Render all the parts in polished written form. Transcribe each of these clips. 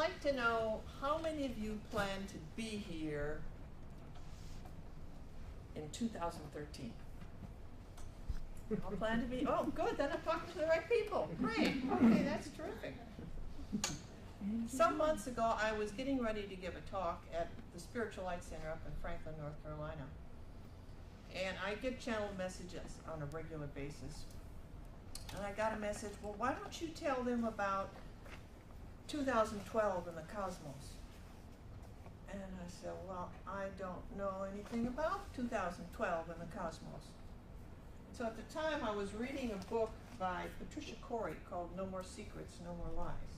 like to know how many of you plan to be here in 2013. I'll plan to be, oh good, then I'm talking to the right people. Great, okay, that's terrific. Some months ago, I was getting ready to give a talk at the Spiritual Light Center up in Franklin, North Carolina. And I get channeled messages on a regular basis. And I got a message, well, why don't you tell them about 2012 and the cosmos? And I said, well, I don't know anything about 2012 and the cosmos. So at the time, I was reading a book by Patricia Corey called No More Secrets, No More Lies.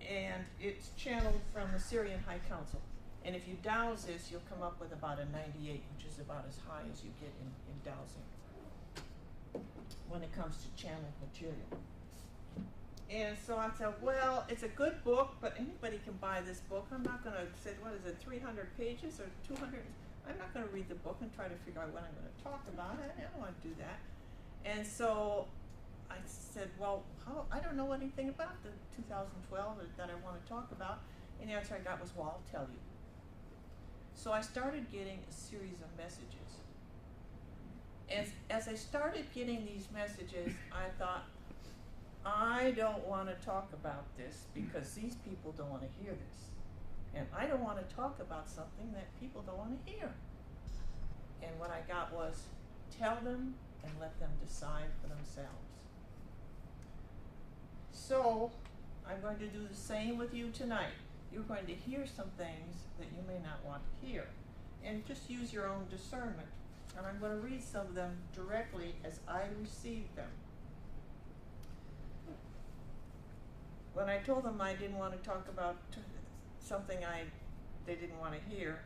And it's channeled from the Syrian High Council. And if you dowse this, you'll come up with about a 98, which is about as high as you get in dowsing when it comes to channeled material. And so I said, well, it's a good book, but anybody can buy this book. I'm not going to say, what is it, 300 pages or 200? I'm not going to read the book and try to figure out what I'm going to talk about. I don't want to do that. And so I said, well, I don't know anything about the 2012 that I want to talk about. And the answer I got was, well, I'll tell you. So I started getting a series of messages. As I started getting these messages, I thought, I don't want to talk about this because these people don't want to hear this. And I don't want to talk about something that people don't want to hear. And what I got was, tell them and let them decide for themselves. So I'm going to do the same with you tonight. You're going to hear some things that you may not want to hear. And just use your own discernment. And I'm going to read some of them directly as I received them. When I told them I didn't want to talk about something they didn't want to hear,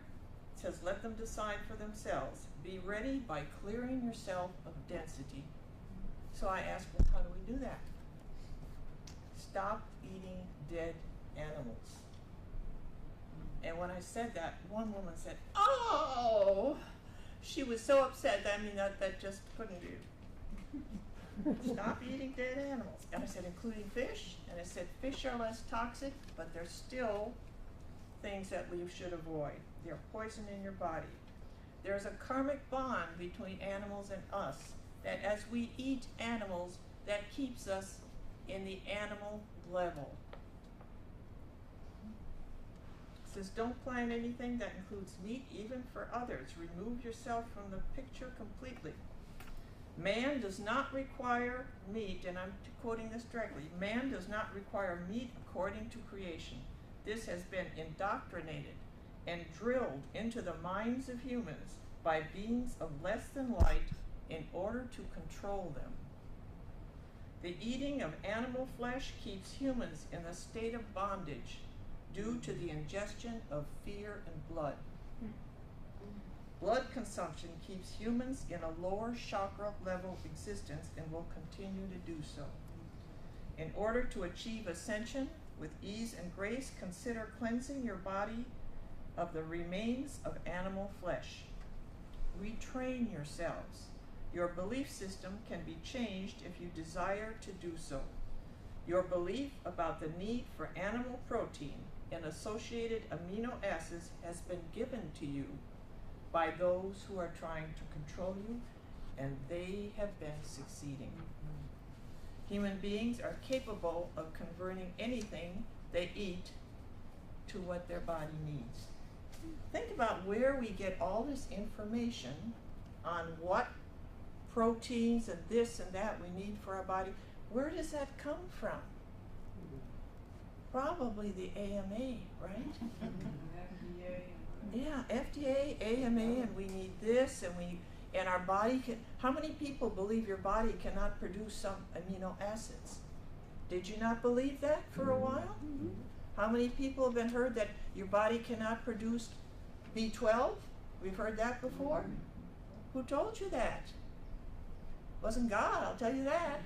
it says, let them decide for themselves. Be ready by clearing yourself of density. So I asked, well, how do we do that? Stop eating dead animals. And when I said that, one woman said, oh! She was so upset. That just couldn't do. Stop eating dead animals. And I said, including fish? And I said, fish are less toxic, but they're still things that we should avoid. They're poison in your body. There's a karmic bond between animals and us, that as we eat animals, that keeps us in the animal level. It says, don't plan anything that includes meat, even for others. Remove yourself from the picture completely. Man does not require meat, and I'm quoting this directly, man does not require meat according to creation. This has been indoctrinated and drilled into the minds of humans by beings of less than light in order to control them. The eating of animal flesh keeps humans in a state of bondage due to the ingestion of fear and blood. Blood consumption keeps humans in a lower chakra level existence and will continue to do so. In order to achieve ascension with ease and grace, consider cleansing your body of the remains of animal flesh. Retrain yourselves. Your belief system can be changed if you desire to do so. Your belief about the need for animal protein and associated amino acids has been given to you by those who are trying to control you, and they have been succeeding. Human beings are capable of converting anything they eat to what their body needs. Think about where we get all this information on what proteins and this and that we need for our body. Where does that come from? Probably the AMA, right? FDA. Yeah, FDA, AMA, and we need this, and our body can. How many people believe your body cannot produce some amino acids? Did you not believe that for a while? Mm-hmm. How many people have been heard that your body cannot produce B12? We've heard that before. Mm-hmm. Who told you that? Wasn't God, I'll tell you that.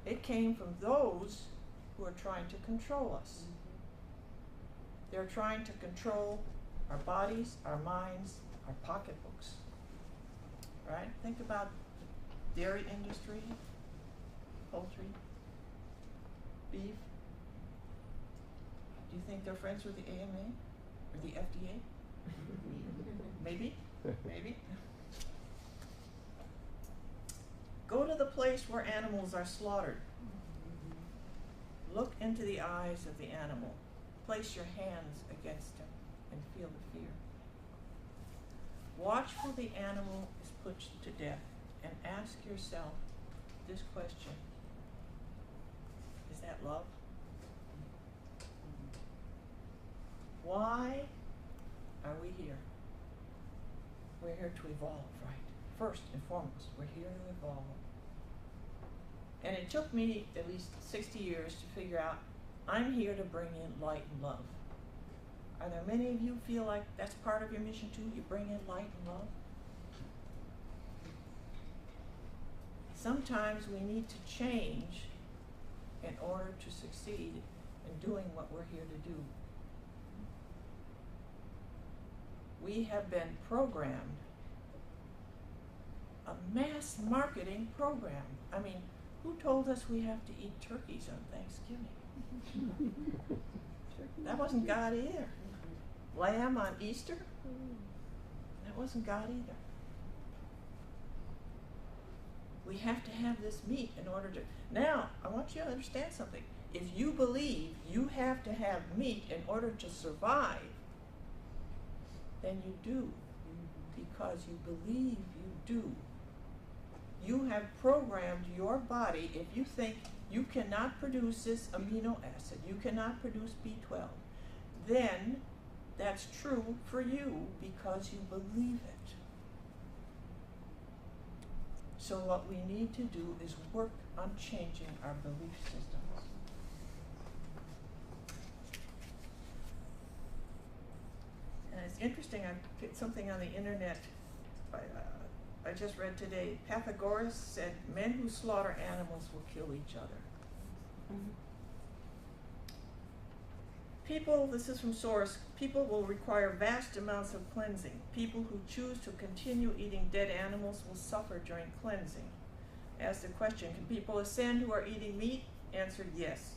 It came from those who are trying to control us. They're trying to control our bodies, our minds, our pocketbooks. Right? Think about the dairy industry, poultry, beef, You think they're friends with the AMA or the FDA? Maybe, maybe. Go to the place where animals are slaughtered. Look into the eyes of the animal. Place your hands against him and feel the fear. Watch while the animal is put to death and ask yourself this question. Is that love? Why are we here? We're here to evolve, right? First and foremost, we're here to evolve. And it took me at least 60 years to figure out I'm here to bring in light and love. Are there many of you feel like that's part of your mission too? You bring in light and love? Sometimes we need to change in order to succeed in doing what we're here to do. We have been programmed, a mass marketing program. I mean, who told us we have to eat turkeys on Thanksgiving? That wasn't God either. Lamb on Easter? That wasn't God either. We have to have this meat in order to... Now, I want you to understand something. If you believe you have to have meat in order to survive, then you do, because you believe you do. You have programmed your body. If you think you cannot produce this amino acid, you cannot produce B12, then that's true for you because you believe it. So what we need to do is work on changing our belief systems. And it's interesting, I picked something on the internet I just read today. Pythagoras said, men who slaughter animals will kill each other. Mm-hmm. People, this is from source, people will require vast amounts of cleansing. People who choose to continue eating dead animals will suffer during cleansing. Ask the question, can people ascend who are eating meat? Answer, yes.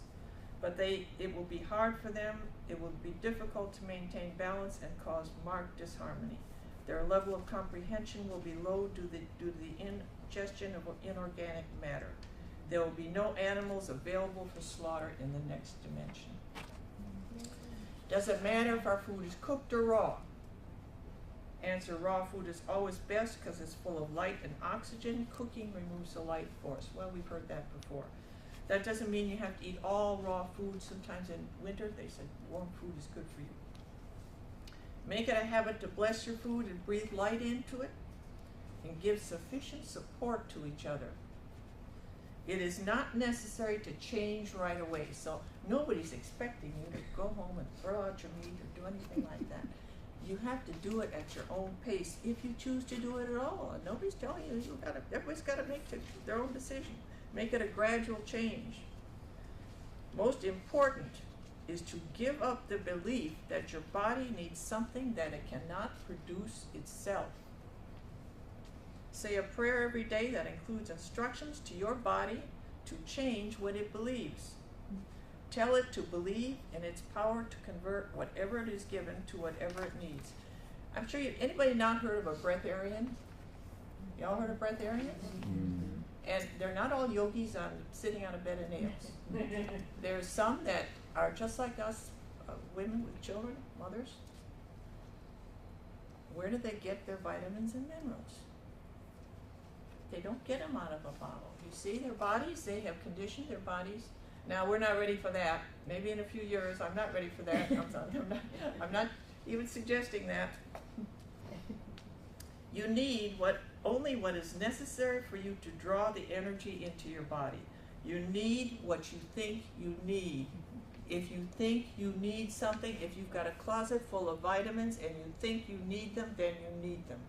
But it will be hard for them, it will be difficult to maintain balance and cause marked disharmony. Their level of comprehension will be low due to the ingestion of inorganic matter. There will be no animals available for slaughter in the next dimension. Does it matter if our food is cooked or raw? Answer, raw food is always best because it's full of light and oxygen. Cooking removes the light force. Well, we've heard that before. That doesn't mean you have to eat all raw food. Sometimes in winter, they said warm food is good for you. Make it a habit to bless your food and breathe light into it and give sufficient support to each other. It is not necessary to change right away. So nobody's expecting you to go home and throw out your meat or do anything like that. You have to do it at your own pace if you choose to do it at all. And nobody's telling you, everybody's got to make their own decision. Make it a gradual change. Most important is to give up the belief that your body needs something that it cannot produce itself. Say a prayer every day that includes instructions to your body to change what it believes. Tell it to believe in its power to convert whatever it is given to whatever it needs. I'm sure anybody not heard of a breatharian? Y'all heard of breatharians? Mm-hmm. And they're not all yogis sitting on a bed of nails. There's some that are just like us, women with children, mothers. Where do they get their vitamins and minerals? They don't get them out of a bottle. You see their bodies, they have conditioned their bodies. Now, we're not ready for that. Maybe in a few years, I'm not ready for that. I'm not even suggesting that. You need only what is necessary for you to draw the energy into your body. You need what you think you need. If you think you need something, if you've got a closet full of vitamins and you think you need them, then you need them.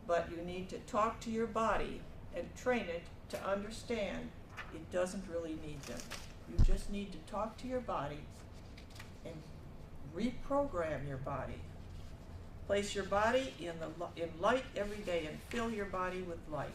But you need to talk to your body and train it to understand it doesn't really need them. You just need to talk to your body and reprogram your body. Place your body in light every day and fill your body with light.